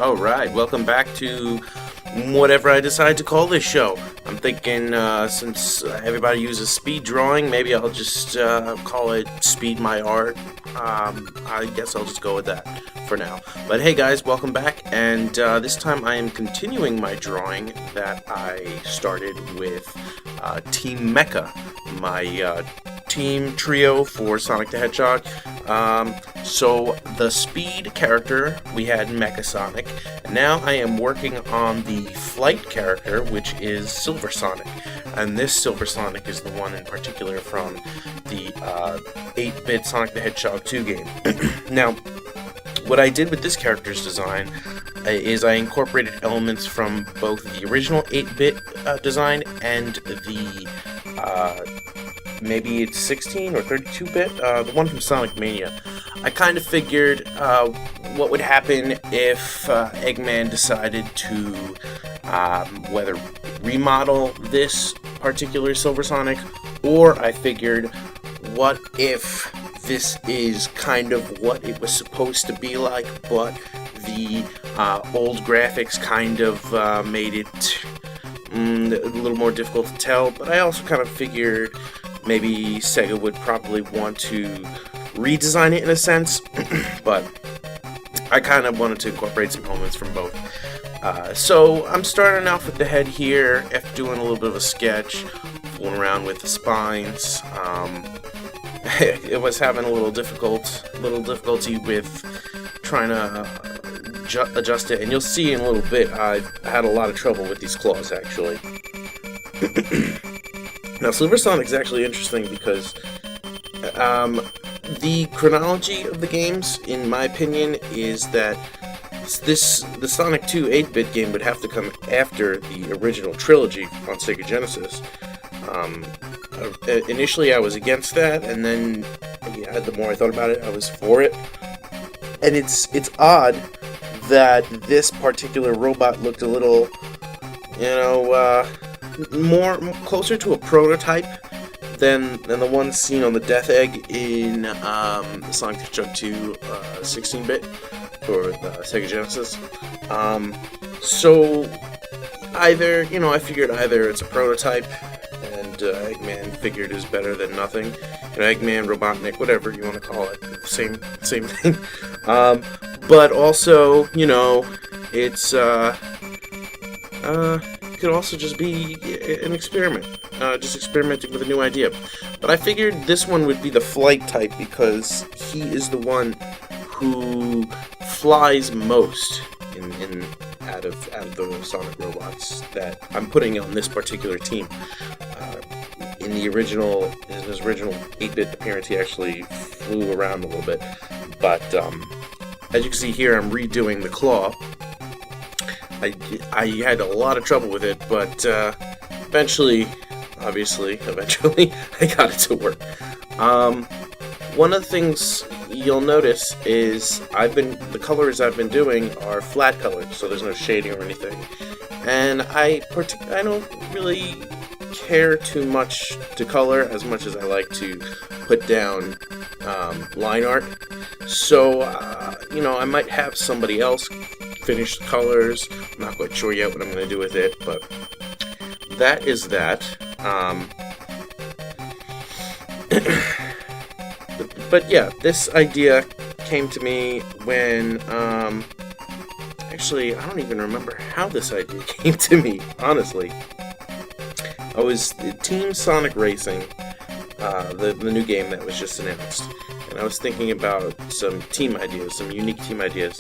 Alright, welcome back to whatever I decide to call this show. I'm thinking since everybody uses speed drawing, maybe I'll just call it Speed My Art. I guess I'll just go with that for now. But hey guys, welcome back, and this time I am continuing my drawing that I started with Team Mecha, my team trio for Sonic the Hedgehog. So the speed character we had Mecha Sonic, and now I am working on the flight character, which is Silver Sonic. And this Silver Sonic is the one in particular from the 8-bit Sonic the Hedgehog 2 game. Now, what I did with this character's design is I incorporated elements from both the original 8-bit design and the maybe it's 16 or 32-bit, the one from Sonic Mania. I kind of figured what would happen if Eggman decided to whether remodel this particular Silver Sonic, or I figured what if this is kind of what it was supposed to be like, but the old graphics kind of made it a little more difficult to tell. But I also kind of figured maybe Sega would probably want to redesign it in a sense, but I kind of wanted to incorporate some elements from both. So I'm starting off with the head here, after doing a little bit of a sketch, fooling around with the spines. It was having a little difficulty with trying to adjust it, and you'll see in a little bit I've had a lot of trouble with these claws actually. Now, Silver Sonic's actually interesting because the chronology of the games, in my opinion, is that the Sonic 2 8-bit game would have to come after the original trilogy on Sega Genesis. Initially, I was against that, and then the more I thought about it, I was for it. And it's odd that this particular robot looked a little, more closer to a prototype than the one seen on the Death Egg in the Sonic the Hedgehog 2 16-bit for the Sega Genesis. So either, I figured either it's a prototype and Eggman figured is better than nothing. Eggman, Robotnik, whatever you want to call it, same thing. But also, it's it could also just be an experiment, just experimenting with a new idea. But I figured this one would be the flight type because he is the one who flies most out of the Sonic robots that I'm putting on this particular team. In his original 8-bit appearance, he actually flew around a little bit. But as you can see here, I'm redoing the claw. I had a lot of trouble with it, but eventually, I got it to work. One of the things you'll notice is the colors I've been doing are flat colors, so there's no shading or anything. And I don't really care too much to color as much as I like to put down line art. So, I might have somebody else finish the colors. I'm not quite sure yet what I'm going to do with it, but that is that. But yeah, this idea came to me when, actually, I don't even remember how this idea came to me, honestly. I was Team Sonic Racing, the new game that was just announced, and I was thinking about some unique team ideas,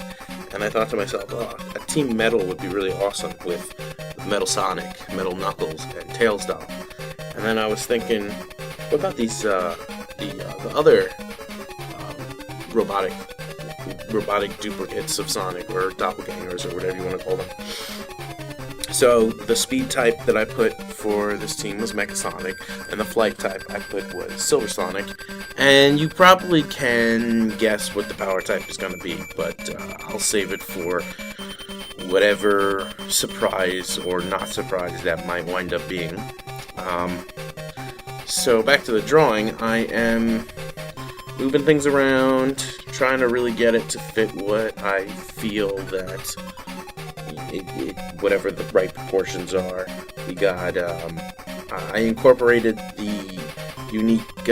and I thought to myself, a Team Metal would be really awesome with Metal Sonic, Metal Knuckles, and Tails Doll. And then I was thinking, what about these, the other robotic duplicates of Sonic, or doppelgangers, or whatever you want to call them. So the speed type that I put for this team was Mecha Sonic, and the flight type I put was Silver Sonic. And you probably can guess what the power type is going to be, but I'll save it for whatever surprise or not surprise that might wind up being. So back to the drawing, I am moving things around, trying to really get it to fit what I feel that whatever the right proportions are. We got, I incorporated the unique,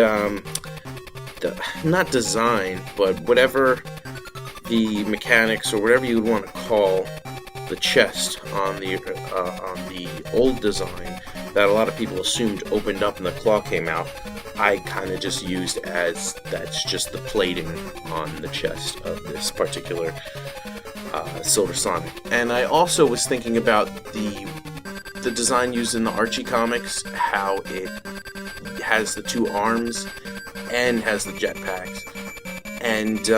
not design, but whatever the mechanics or whatever you would want to call the chest on the old design that a lot of people assumed opened up and the claw came out. I kind of just used as that's just the plating on the chest of this particular Silver Sonic. And I also was thinking about the design used in the Archie comics, how it has the two arms and has the jetpacks. And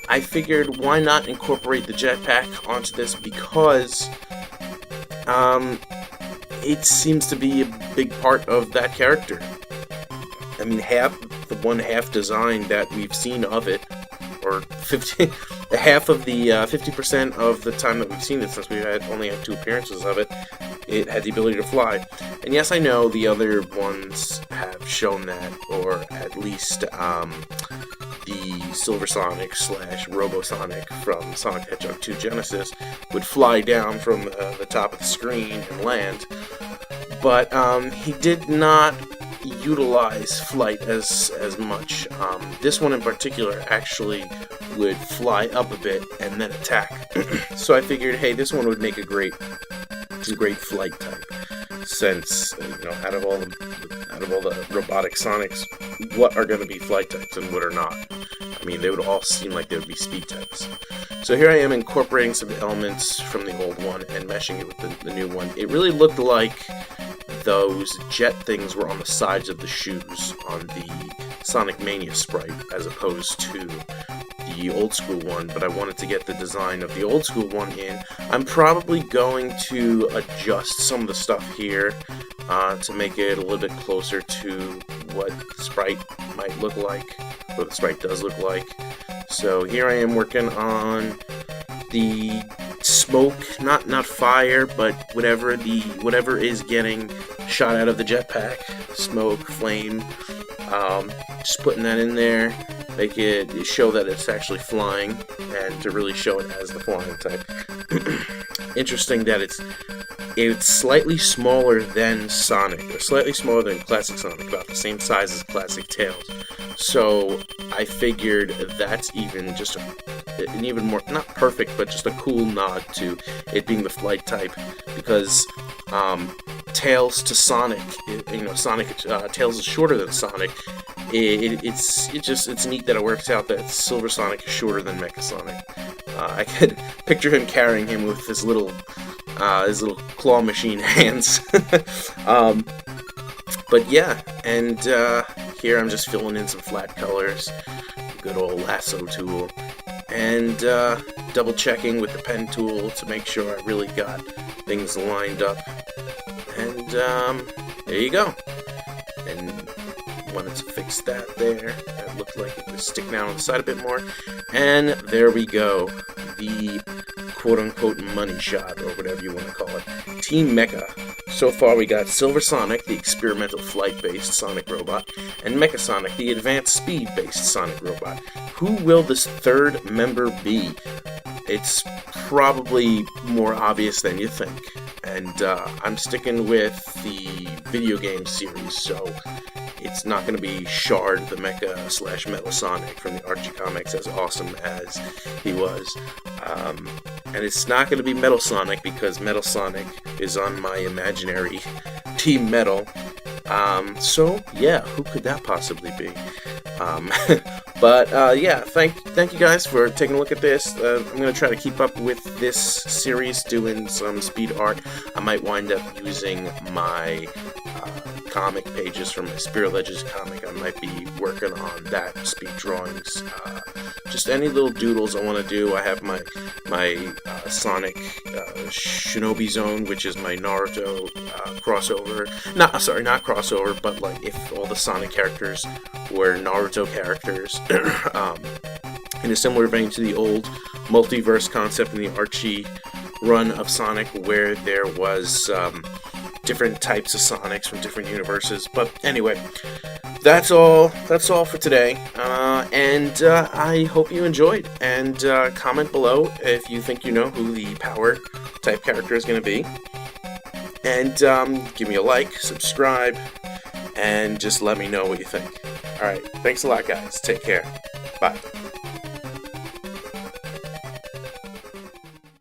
I figured, why not incorporate the jetpack onto this, because it seems to be a big part of that character. I mean, one half design that we've seen of it, or 50% of the time that we've seen it, since we've only had 2 appearances of it, it had the ability to fly. And yes, I know the other ones have shown that, or at least the Silver Sonic / Robo Sonic from Sonic the Hedgehog 2 Genesis would fly down from the top of the screen and land. But he did not utilize flight as much. This one in particular actually would fly up a bit and then attack. So I figured, hey, this one would make a great flight type. Since out of all the robotic Sonics, what are going to be flight types and what are not? I mean, they would all seem like they would be speed types. So here I am incorporating some elements from the old one and meshing it with the new one. It really looked like those jet things were on the sides of the shoes on the Sonic Mania sprite, as opposed to the old school one, but I wanted to get the design of the old school one in. I'm probably going to adjust some of the stuff here to make it a little bit closer to what the sprite might look like, or the sprite does look like. So here I am working on the smoke, not fire, but whatever is getting shot out of the jetpack, smoke, flame, just putting that in there, make it show that it's actually flying, and to really show it as the flying type. Interesting that it's slightly smaller than Sonic, or slightly smaller than Classic Sonic, about the same size as Classic Tails. So I figured that's even just an even more, not perfect, but just a cool nod to it being the flight type, because Tails to Sonic, Tails is shorter than Sonic. It's neat that it works out that Silver Sonic is shorter than Mecha Sonic. I could picture him carrying him with his little claw machine hands. But yeah, and here I'm just filling in some flat colors, good old lasso tool, and double checking with the pen tool to make sure I really got things lined up. And there you go. And wanted to fix that there. That looked like it was sticking out on the side a bit more. And there we go. The quote-unquote money shot, or whatever you want to call it. Team Mecha. So far we got Silver Sonic, the experimental flight-based Sonic robot, and Mecha Sonic, the advanced speed-based Sonic robot. Who will this third member be? It's probably more obvious than you think. And I'm sticking with the video game series, so it's not going to be Shard, the Mecha / Metal Sonic from the Archie comics, as awesome as he was. And it's not going to be Metal Sonic, because Metal Sonic is on my imaginary Team Metal. So yeah, who could that possibly be? But yeah, thank you guys for taking a look at this. I'm going to try to keep up with this series, doing some speed art. I might wind up using my comic pages from my Spirit Legends comic. I might be working on that, speed drawings. Just any little doodles I want to do. I have my Sonic Shinobi Zone, which is my Naruto crossover. Not crossover, but like if all the Sonic characters were Naruto characters. In a similar vein to the old multiverse concept in the Archie run of Sonic, where there was different types of Sonics from different universes. But anyway, that's all for today, and I hope you enjoyed. And comment below if you think you know who the power type character is going to be. And give me a like, subscribe, and just let me know what you think. Alright, thanks a lot, guys. Take care. Bye.